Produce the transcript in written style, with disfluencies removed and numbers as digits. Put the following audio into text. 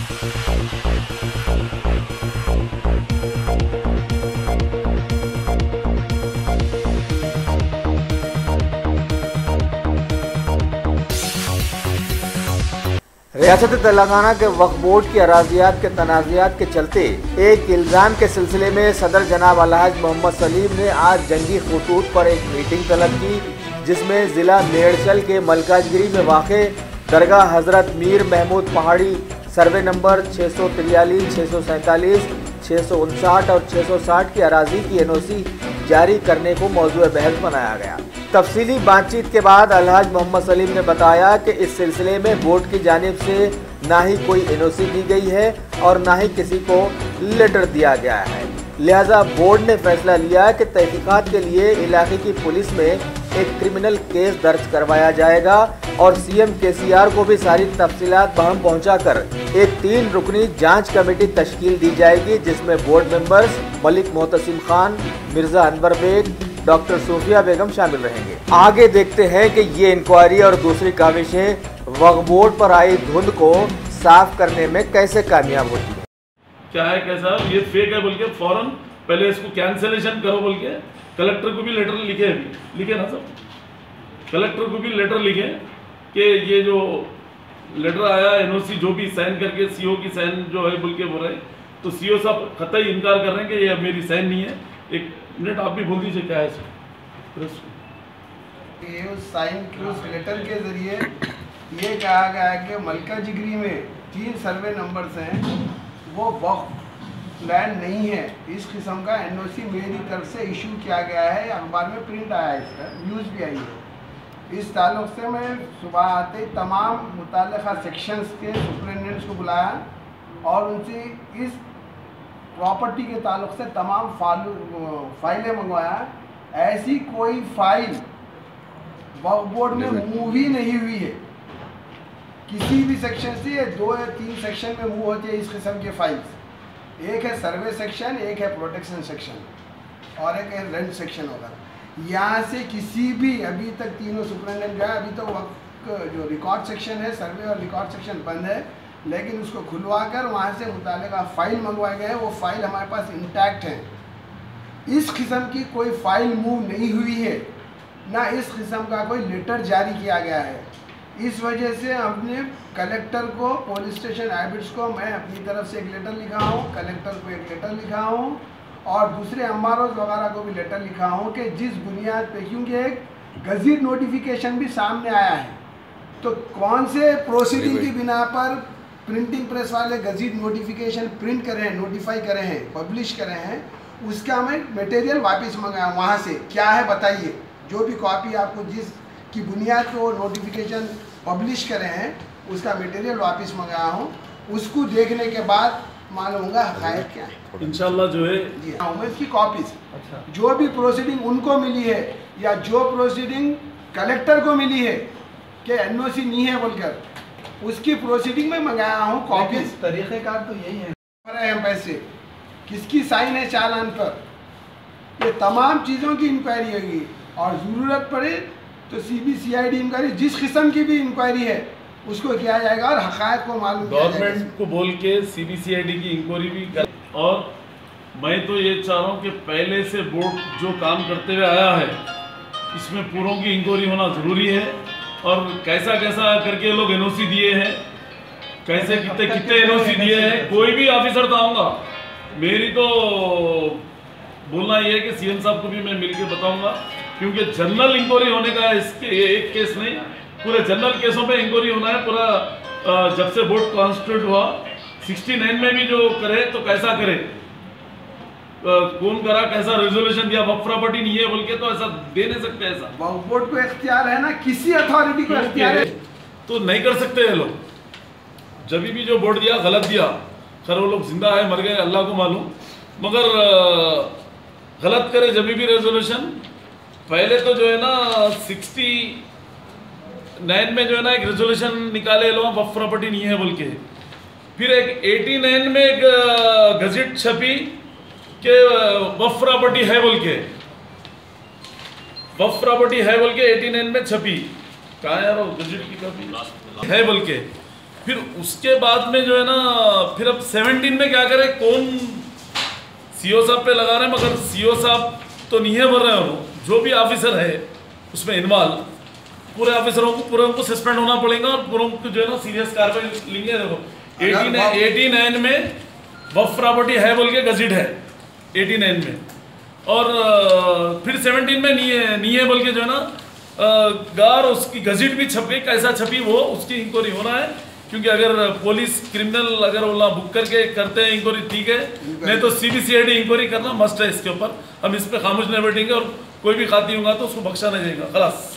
रियासत तेलंगाना के वक्फ बोर्ड की अराजियात के तनाज़ात के चलते एक इल्ज़ाम के सिलसिले में सदर जनाब अलहाज मोहम्मद सलीम ने आज जंगी खतूत पर एक मीटिंग तलब की, जिसमें ज़िला मेड़चल के मलकाजगिरी में वाक़े दरगाह हज़रत मीर महमूद पहाड़ी सर्वे नंबर 643, 647, 659 और 660 की अराजी की NOC जारी करने को मौजूद बहस बनाया गया। तफसीली बातचीत के बाद अलहाज मोहम्मद सलीम ने बताया कि इस सिलसिले में बोर्ड की जानिब से ना ही कोई NOC दी गई है और ना ही किसी को लेटर दिया गया है। लिहाजा बोर्ड ने फैसला लिया कि तहकीकात के लिए इलाके की पुलिस में एक क्रिमिनल केस दर्ज करवाया जाएगा और CM KCR को भी सारी तफसीलात बहम पहुँचाकर एक 3 रुकनी जाँच कमेटी तश्कील दी जाएगी, जिसमें board members Malik Mohtasim Khan, Mirza Anwar Baig, doctor Sufia Begum शामिल रहेंगे। आगे देखते हैं कि ये इंक्वायरी और दूसरी काविशें वक्फ बोर्ड पर आई धुंध को साफ करने में कैसे कामयाब होती है। क्या है कैसा ये फेक है बोल के फौरन पहले इसको कैंसिलेशन करो बोल के कलेक्टर को भी लेटर लिखे ना सब, कलेक्टर को भी लेटर लिखे कि ये जो लेटर आया NOC जो भी साइन करके CO की साइन जो है बोल के बोल रहे, तो CO साहब कतई इनकार कर रहे हैं कि ये मेरी साइन नहीं है। एक मिनट आप भी बोल दीजिए क्या है ये उस साइन के उस लेटर के जरिए ये कहा गया है कि मलकाजिगिरी में 3 सर्वे नंबर्स हैं, वो वक्फ लैंड नहीं है। इस किस्म का NOC मेरी तरफ से इशू किया गया है, अखबार में प्रिंट आया है, इसका न्यूज़ भी आई है। इस ताल्लुक से मैं सुबह आते ही तमाम मुताल्लिक़ा सेक्शंस के सुपरिटेंडेंट्स को बुलाया और उनसे इस प्रॉपर्टी के ताल्लुक से तमाम फाइलें मंगवाया। ऐसी कोई फाइल वक्फ बोर्ड में मूव ही नहीं हुई है। किसी भी सेक्शन से 2 या 3 सेक्शन में मूव होती है इस किस्म के फाइल्स। एक है सर्वे सेक्शन, एक है प्रोटेक्शन सेक्शन और एक है रेंट सेक्शन होगा। यहाँ से किसी भी अभी तक तीनों सुपरिटेंडेंट गए, अभी तो वक्त जो रिकॉर्ड सेक्शन है, सर्वे और रिकॉर्ड सेक्शन बंद है, लेकिन उसको खुलवा कर वहाँ से मुतालिका फ़ाइल मंगवाए गए। वो फ़ाइल हमारे पास इंटैक्ट है। इस किस्म की कोई फ़ाइल मूव नहीं हुई है, ना इस किस्म का कोई लेटर जारी किया गया है। इस वजह से हमने कलेक्टर को, पुलिस स्टेशन हैबिट्स को मैं अपनी तरफ से एक लेटर लिखा हूँ, कलेक्टर को एक लेटर लिखा हूँ और दूसरे MROs वगैरह को भी लेटर लिखा हूँ कि जिस बुनियाद पे, क्योंकि एक गज़ीट नोटिफिकेशन भी सामने आया है, तो कौन से प्रोसीडिंग की बिना पर प्रिंटिंग प्रेस वाले गज़ीट नोटिफिकेशन प्रिंट करे हैं, नोटिफाई करे हैं, पब्लिश करे हैं, उसका मैं मटेरियल वापस मंगाया वहाँ से। क्या है बताइए, जो भी कॉपी आपको जिसकी बुनियाद पर वो नोटिफिकेशन पब्लिश करे हैं उसका मटेरियल वापस मंगाया हूँ। उसको देखने के बाद मालूम होगा हक़ाइक़ क्या है। इंशाल्लाह जो है इसकी कॉपीज जो भी प्रोसीडिंग उनको मिली है या जो प्रोसीडिंग कलेक्टर को मिली है कि NOC नहीं है बोलकर, उसकी प्रोसीडिंग में मंगाया हूँ कॉपीज। तरीक़ेकार तो यही है, पैसे किसकी साइन है चालान पर, ये तमाम चीज़ों की इंक्वायरी होगी और ज़रूरत पड़े तो CBCID इंक्वायरी, जिस किस्म की भी इंक्वायरी है उसको किया जाएगा और हक़ाइक़ को मालूम किया जाएगा। गवर्नमेंट को बोल के CBCID की इंक्वायरी भी कर। और मैं तो ये चाह रहा हूँ कि पहले से बोर्ड जो काम करते हुए आया है इसमें पूरों की इंक्वायरी होना ज़रूरी है। और कैसा कैसा करके लोग NOC दिए हैं, कैसे कितने NOC दिए हैं, कोई भी ऑफिसर तो आऊँगा, मेरी तो बोलना ये है कि CM साहब को भी मैं मिलकर बताऊंगा, क्योंकि जनरल इंक्वायरी होने का इसके एक केस नहीं, पूरे जनरल केसों पे इंक्वायरी होना है पूरा। जब से बोर्ड कॉन्स्टिट्यूट हुआ 69 में भी जो करे तो कैसा करे, कौन करा, कैसा रेजोल्यूशन दिया, वक्फ प्रॉपर्टी नहीं है बोल के तो ऐसा दे नहीं सकते। ऐसा वक्फ बोर्ड को इख्तियार है ना, किसी अथॉरिटी को इख्तियार है तो नहीं कर सकते हैं लोग। जब भी जो बोर्ड दिया गलत दिया, खैर वो लोग जिंदा है मर गए अल्लाह को मालूम, मगर गलत करे जब भी रेजोल्यूशन। पहले तो जो है ना 69 में जो है ना एक रेजोल्यूशन निकाले लोग वक्फ प्रॉपर्टी नहीं है बोल के, फिर एक 89 में एक गजट छपी के वक्फ प्रॉपर्टी है बोल के, वक्फ प्रॉपर्टी है बोल के 89 में छपी, कहाँ यार गजट की कॉपी है बोल के। फिर उसके बाद में जो है ना, फिर अब 17 में क्या करें, कौन सीओ साहब पे लगा रहे हैं, मगर सीओ साहब तो नहीं है बोल रहे हो, जो भी ऑफिसर है उसमें इन्वॉल्व, पूरे ऑफिसरों को पूरे उनको सस्पेंड होना पड़ेगा और पूरे को जो है ना सीरियस कार्रवाई लेंगे। देखो 89 में वफ प्रॉपर्टी है बोल के गजिट है 89 में, और फिर 17 में नहीं है बोल के जो है ना गार उसकी गजिट भी छप गई, कैसा छपी वो उसकी इंक्वायरी होना है, क्योंकि अगर पुलिस क्रिमिनल अगर वो बुक करके करते हैं इंक्वायरी ठीक है, नहीं तो CBCID इंक्वायरी करना मस्ट है इसके ऊपर। हम इस पे खामोश नहीं बैठेंगे और कोई भी खाती होगा तो उसको बख्शा नहीं जाएगा। खलास।